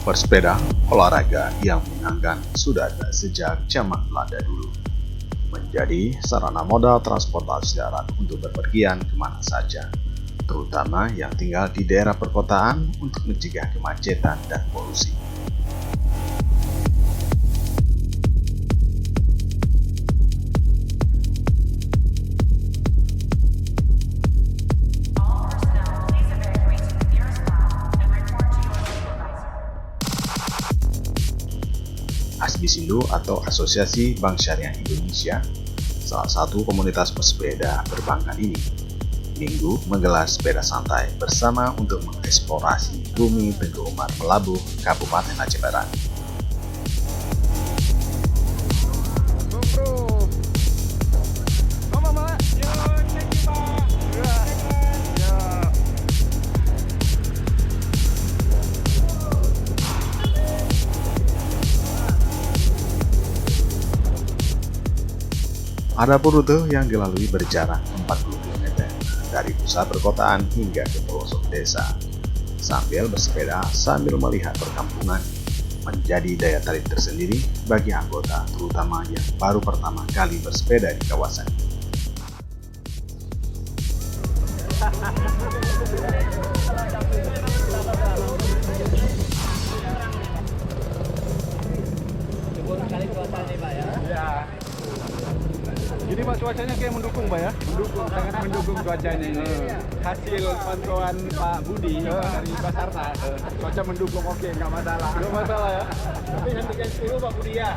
Bersepeda, olahraga yang menyenangkan sudah ada sejak zaman Belanda dulu. Menjadi sarana moda transportasi darat untuk bepergian kemana saja, terutama yang tinggal di daerah perkotaan untuk mencegah kemacetan dan polusi. ASBISindo atau Asosiasi Bank Syariah Indonesia, salah satu komunitas pesepeda perbankan ini, Minggu menggelar sepeda santai bersama untuk mengeksplorasi bumi Teguh Umar Melabuh, Kabupaten Aceh Barat. Adapun rute yang dilalui berjarak 40 km dari pusat perkotaan hingga ke pelosok desa. Sambil bersepeda sambil melihat perkampungan menjadi daya tarik tersendiri bagi anggota, terutama yang baru pertama kali bersepeda di kawasan ini. Jadi Pak, cuacanya kayak mendukung Pak ya? Mendukung, sangat mendukung cuacanya ini. Hasil pantauan Pak Budi dari Basarnas, cuaca mendukung, oke, nggak masalah. Nggak masalah ya? Tapi hentikan 10 Pak Budi ya?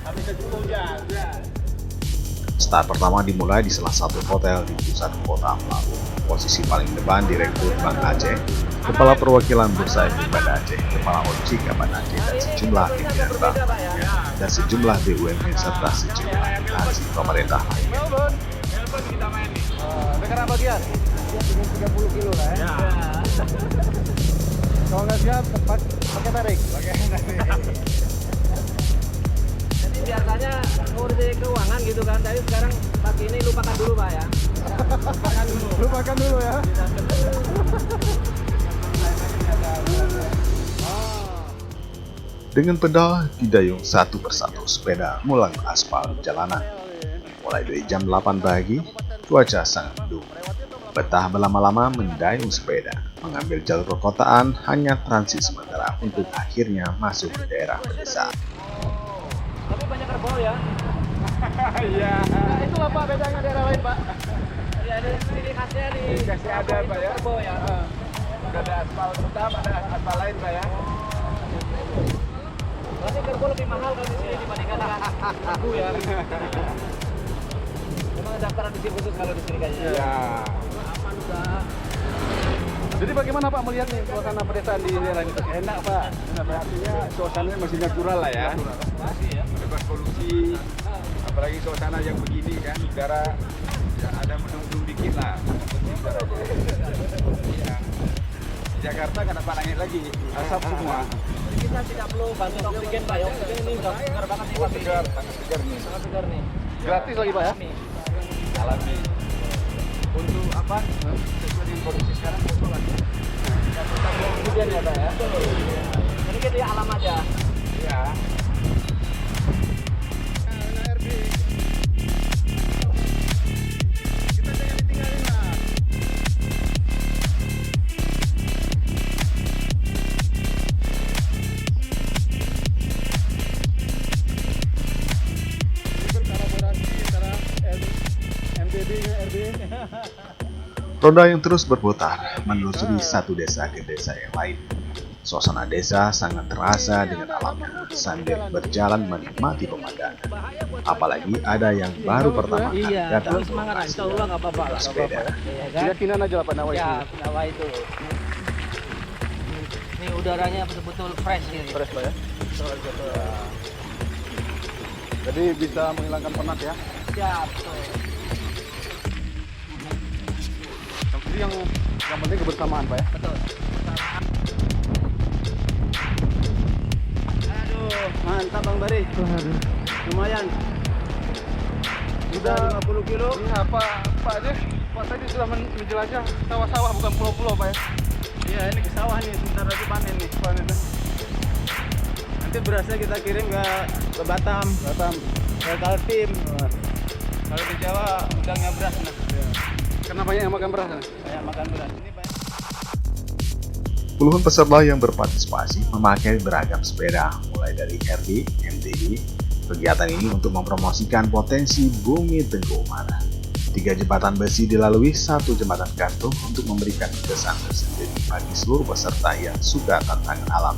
Habis 10 jam. Start pertama dimulai di salah satu hotel di pusat kota Melabuh. Posisi paling depan Direktur Bank Aceh, Kepala Perwakilan Bursa Efek Banda Aceh, Kepala OJK Banda Aceh, dan sejumlah pimpinan bank dan sejumlah BUMN serta sejumlah instansi pemerintah lainnya. Negara bagian? Siap dengan 30 kilo lah ya. Kalau nggak siap, pakai tarik. Jadi biasanya ngurusin keuangan gitu kan, tapi sekarang pagi ini lupakan dulu Pak ya. Lupakan dulu ya. Dengan pedal didayung satu persatu sepeda mulai aspal jalanan. Mulai dari jam 8 pagi, cuaca sangat mendung. Betah berlama-lama mendayung sepeda, mengambil jalur perkotaan hanya transit sementara untuk akhirnya masuk ke daerah pedesaan. Tapi banyak kerbau ya. Iya. Nah, itu apa bedanya daerah lain Pak? Ya ada ciri khasnya di Kasih ada Pak ya. kerbau ya. Udah ada aspal hitam, ada aspal lain Pak ya. Berarti kerbau lebih mahal kalau di sini dibandingkan dengan aku ya. Memang daftaran di sini khusus kalau di sini kayaknya. Iya. Aman udah. Jadi bagaimana Pak melihat nih suasana pedesaan di daerah ini? Enak Pak. Enak Pak. Artinya suasananya masih natural lah ya. Masih ya. Bebas polusi. Apalagi suasana yang begini kan, udara ya ada mendung-mendung dikit lah. Ya. Di Jakarta kan apa langit lagi, asap semua. Jadi kita tidak perlu bantu oksigen Pak ya. Oksigen ini udah segar banget nih Pak. Segar, sangat segar nih. Sangat segar nih. Gratis lagi Pak ya? Alami. Untuk apa? Sesuai dengan kondisi sekarang betul lagi. Oksigen ya Pak ya. Jadi kita di alam aja. Iya. Kita jangan ditinggalin lah. Berkolaborasi antara MDB-nya RB. Roda yang terus berputar menelusuri satu desa ke desa yang lain. Suasana desa sangat terasa dengan alamnya sambil berjalan menikmati pemandangan. Apalagi ada yang baru pertama kali datang ke lokasi bersepeda. Keyakinan aja lah Pak Nawa Ya, itu. Nawa itu. Ini udaranya betul-betul fresh ini. Fresh Pak ya? Jadi bisa menghilangkan penat ya? Siap. Betul. Jadi yang penting kebersamaan Pak ya? Betul. Aduh, mantap Bang Bari. Lumayan. Udah 50 kilo. Iya Pak, Pak deh. Pak Pak tadi sudah menjelajah sawah-sawah bukan pulau-pulau Pak ya? Iya, ini ke sawah nih, sebentar lagi panen nih. Panen. Nanti berasnya kita kirim ke Batam, ke Kaltim. Kalau di Jawa udangnya beras nah. Karena banyak yang makan beras. Banyak makan beras. Ini banyak. Puluhan peserta yang berpartisipasi memakai beragam sepeda, mulai dari RD, MTB. Kegiatan ini untuk mempromosikan potensi bumi Tengku Umara. 3 jembatan besi dilalui, 1 jembatan gantung untuk memberikan kesan tersendiri bagi seluruh peserta yang suka tantangan alam.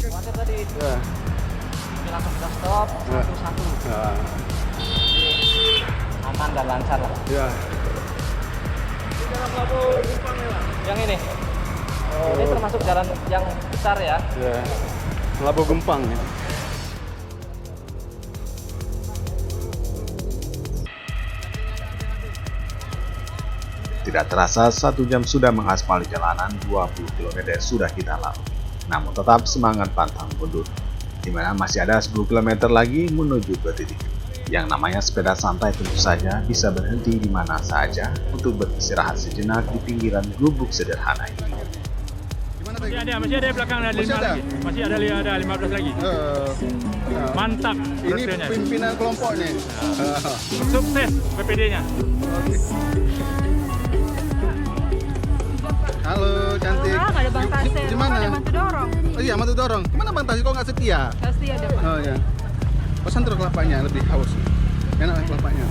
Masa tadi Ya. kita langsung kita stop satu-satu. Ya. Jadi aman dan lancar lah. Ya. Jalan Pelabuhan Gumpang nih Pak. Yang ini. Oh, ini termasuk jalan yang besar ya. Ya. Labu Gempang ya. Tidak terasa 1 jam sudah mengaspal jalanan, 20 km sudah kita lalui. Namun tetap semangat pantang mundur, di mana masih ada 10 km lagi menuju ke titik. Yang namanya sepeda santai tentu saja bisa berhenti di mana saja untuk beristirahat sejenak di pinggiran gubuk sederhana ini. Masih ada belakang ada 5 lagi. Masih ada 15 lagi. Mantap. Ini rasanya. pimpinan kelompok nih. Sukses PPD-nya. Halo, cantik. Orang ada Bang Tasir, Di mana? ada bantu dorong. Oh iya, mantu dorong. Gimana Bang Tasir kok nggak setia? Pasti ada Pak. Oh iya. Pesan terus kelapanya, lebih haus. Enak kelapanya.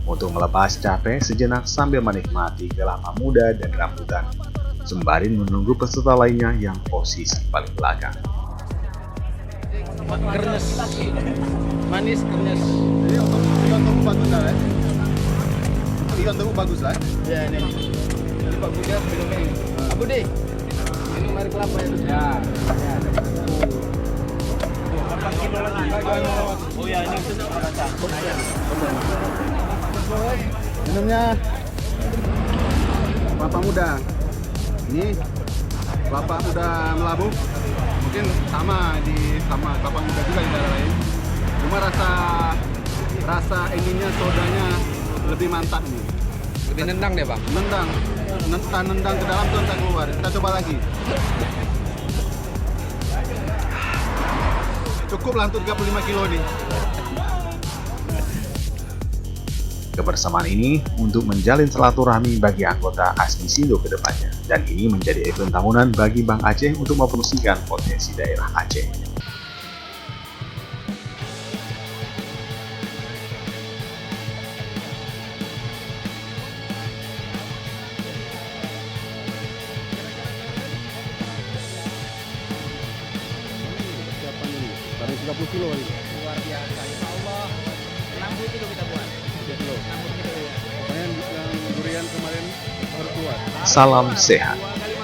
Untuk melepas capek sejenak sambil menikmati kelapa muda dan rambutan, sembari menunggu peserta lainnya yang posisi paling belakang. Kernes. Manis kernes. Jadi untuk ikan temu bagus lah ya. Untuk ikan temu bagus lah. Ya ini. Jadi Pak Budi harus minum ini. Pak Budi. Minum air kelapa itu. Ya. Oh ya ini sudah baca. Minumnya kelapa muda. Ini kelapa muda Melabu. Mungkin sama kelapa muda juga di daerah lain. Cuma rasa ininya sodanya lebih mantap nih. Lebih nendang deh Bang. Nendang ke dalam tuh nendang keluar. Kita coba lagi. Cukup lah untuk 35 kilo nih. Kebersamaan ini untuk menjalin silaturahmi bagi anggota Asmisindo ke depannya, dan ini menjadi event tahunan bagi Bank Aceh untuk mempromosikan potensi daerah Aceh. Siapa nih? Barang 30 kilo ini. Luar biasa. Insya Allah 60 kilo kita buat. 30 kilo. 60 kilo ya. Pokoknya yang durian kemarin baru keluar. Salam sehat. 2 kali